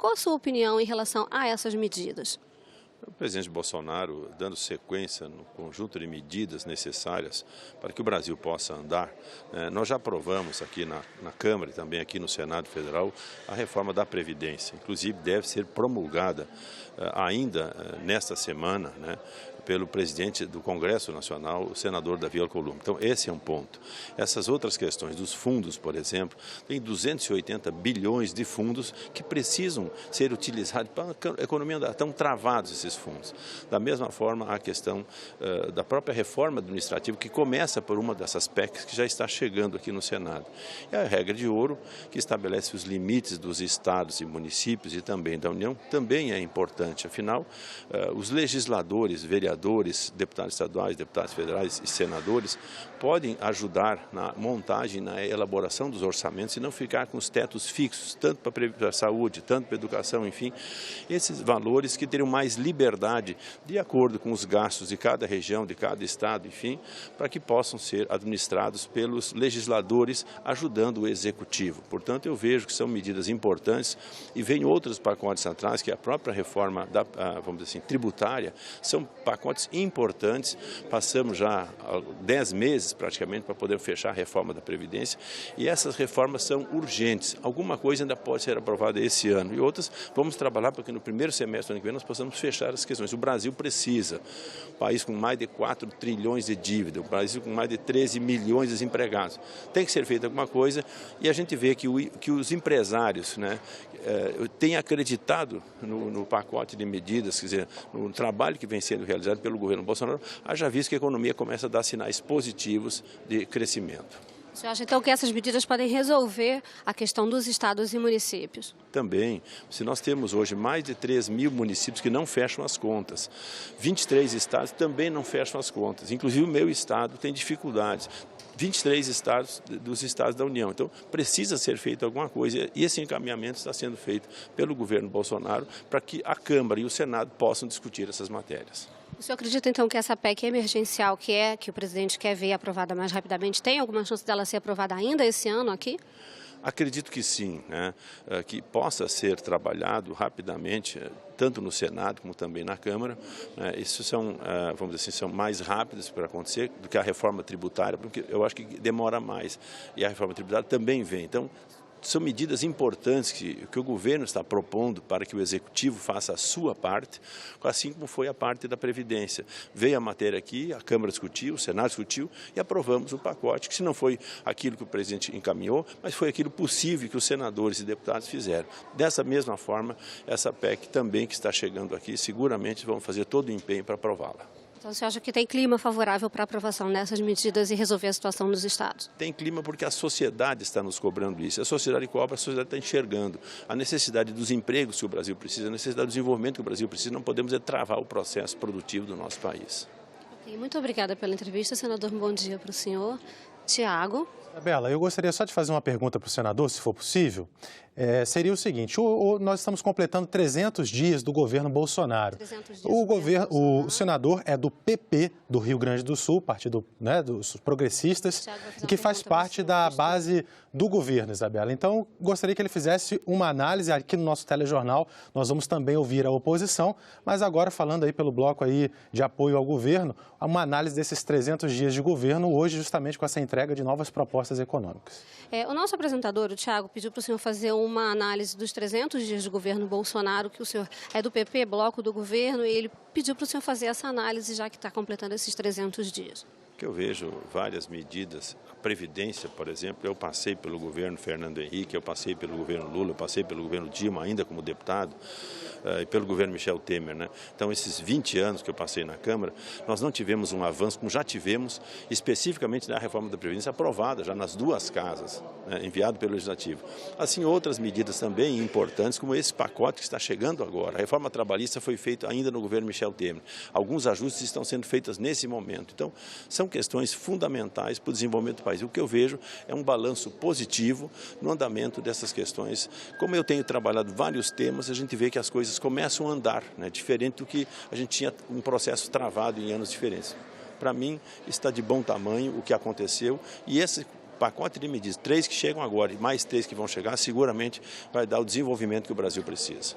Qual a sua opinião em relação a essas medidas? O presidente Bolsonaro, dando sequência no conjunto de medidas necessárias para que o Brasil possa andar, nós já aprovamos aqui na Câmara e também aqui no Senado Federal a reforma da Previdência. Inclusive, deve ser promulgada ainda nesta semana, pelo presidente do Congresso Nacional, o senador Davi Alcolumbre. Então, esse é um ponto. Essas outras questões dos fundos, por exemplo, tem 280 bilhões de fundos que precisam ser utilizados para a economia andar. Estão travados esses fundos. Da mesma forma, a questão da própria reforma administrativa, que começa por uma dessas PECs que já está chegando aqui no Senado. É a regra de ouro, que estabelece os limites dos estados e municípios e também da União, também é importante. Afinal, os legisladores, vereadores, deputados estaduais, deputados federais e senadores podem ajudar na montagem, na elaboração dos orçamentos e não ficar com os tetos fixos, tanto para a saúde, tanto para a educação, enfim, esses valores que teriam mais liberdade de acordo com os gastos de cada região, de cada estado, enfim, para que possam ser administrados pelos legisladores, ajudando o executivo. Portanto, eu vejo que são medidas importantes e vem outros pacotes atrás, que a própria reforma da, vamos dizer assim, tributária, são pacotes importantes. Passamos já 10 meses praticamente para poder fechar a reforma da Previdência e essas reformas são urgentes. Alguma coisa ainda pode ser aprovada esse ano e outras vamos trabalhar para que no primeiro semestre do ano que vem nós possamos fechar as questões. O Brasil precisa, um país com mais de 4 trilhões de dívida, um país com mais de 13 milhões de desempregados. Tem que ser feita alguma coisa e a gente vê que os empresários têm acreditado no pacote de medidas, quer dizer, no trabalho que vem sendo realizado pelo governo Bolsonaro, haja visto que a economia começa a dar sinais positivos de crescimento. Você acha então que essas medidas podem resolver a questão dos estados e municípios? Também, se nós temos hoje mais de 3 mil municípios que não fecham as contas, 23 estados também não fecham as contas, inclusive o meu estado tem dificuldades. 23 estados dos estados da União. Então, precisa ser feita alguma coisa e esse encaminhamento está sendo feito pelo governo Bolsonaro para que a Câmara e o Senado possam discutir essas matérias. O senhor acredita, então, que essa PEC emergencial, que o presidente quer ver aprovada mais rapidamente, tem alguma chance dela ser aprovada ainda esse ano aqui? Acredito que sim, que possa ser trabalhado rapidamente, tanto no Senado como também na Câmara. Isso são, vamos dizer assim, são mais rápidos para acontecer do que a reforma tributária, porque eu acho que demora mais. E a reforma tributária também vem. Então, são medidas importantes que o governo está propondo para que o Executivo faça a sua parte, assim como foi a parte da Previdência. Veio a matéria aqui, a Câmara discutiu, o Senado discutiu e aprovamos um pacote que, se não foi aquilo que o presidente encaminhou, mas foi aquilo possível que os senadores e deputados fizeram. Dessa mesma forma, essa PEC também que está chegando aqui, seguramente vamos fazer todo o empenho para aprová-la. Então, você acha que tem clima favorável para a aprovação dessas medidas e resolver a situação dos estados? Tem clima porque a sociedade está nos cobrando isso. A sociedade cobra, a sociedade está enxergando a necessidade dos empregos que o Brasil precisa, a necessidade do desenvolvimento que o Brasil precisa. Não podemos travar o processo produtivo do nosso país. Okay, muito obrigada pela entrevista, senador. Um bom dia para o senhor. Tiago. Isabela, eu gostaria só de fazer uma pergunta para o senador, se for possível. Seria o seguinte, nós estamos completando 300 dias do governo Bolsonaro. 300 dias o senador é do PP do Rio Grande do Sul, partido dos progressistas, e que faz parte da base do governo, Isabela. Então, gostaria que ele fizesse uma análise aqui no nosso telejornal. Nós vamos também ouvir a oposição, mas agora falando aí pelo bloco aí de apoio ao governo, uma análise desses 300 dias de governo, hoje justamente com essa entrega de novas propostas econômicas. O nosso apresentador, o Tiago, pediu para o senhor fazer uma análise dos 300 dias de governo Bolsonaro, que o senhor é do PP, bloco do governo, e ele pediu para o senhor fazer essa análise, já que está completando esses 300 dias. Que eu vejo várias medidas, a Previdência, por exemplo, eu passei pelo governo Fernando Henrique, eu passei pelo governo Lula, eu passei pelo governo Dilma, ainda como deputado, e pelo governo Michel Temer, Então, esses 20 anos que eu passei na Câmara, nós não tivemos um avanço, como já tivemos, especificamente na reforma da Previdência, aprovada já nas duas casas, enviado pelo Legislativo. Assim, outras medidas também importantes, como esse pacote que está chegando agora. A reforma trabalhista foi feita ainda no governo Michel Temer. Alguns ajustes estão sendo feitos nesse momento. Então, são questões fundamentais para o desenvolvimento do país. O que eu vejo é um balanço positivo no andamento dessas questões. Como eu tenho trabalhado vários temas, a gente vê que as coisas começam a andar, diferente do que a gente tinha um processo travado em anos diferentes. Para mim, está de bom tamanho o que aconteceu e esse pacote de medidas, 3 que chegam agora e mais 3 que vão chegar, seguramente vai dar o desenvolvimento que o Brasil precisa.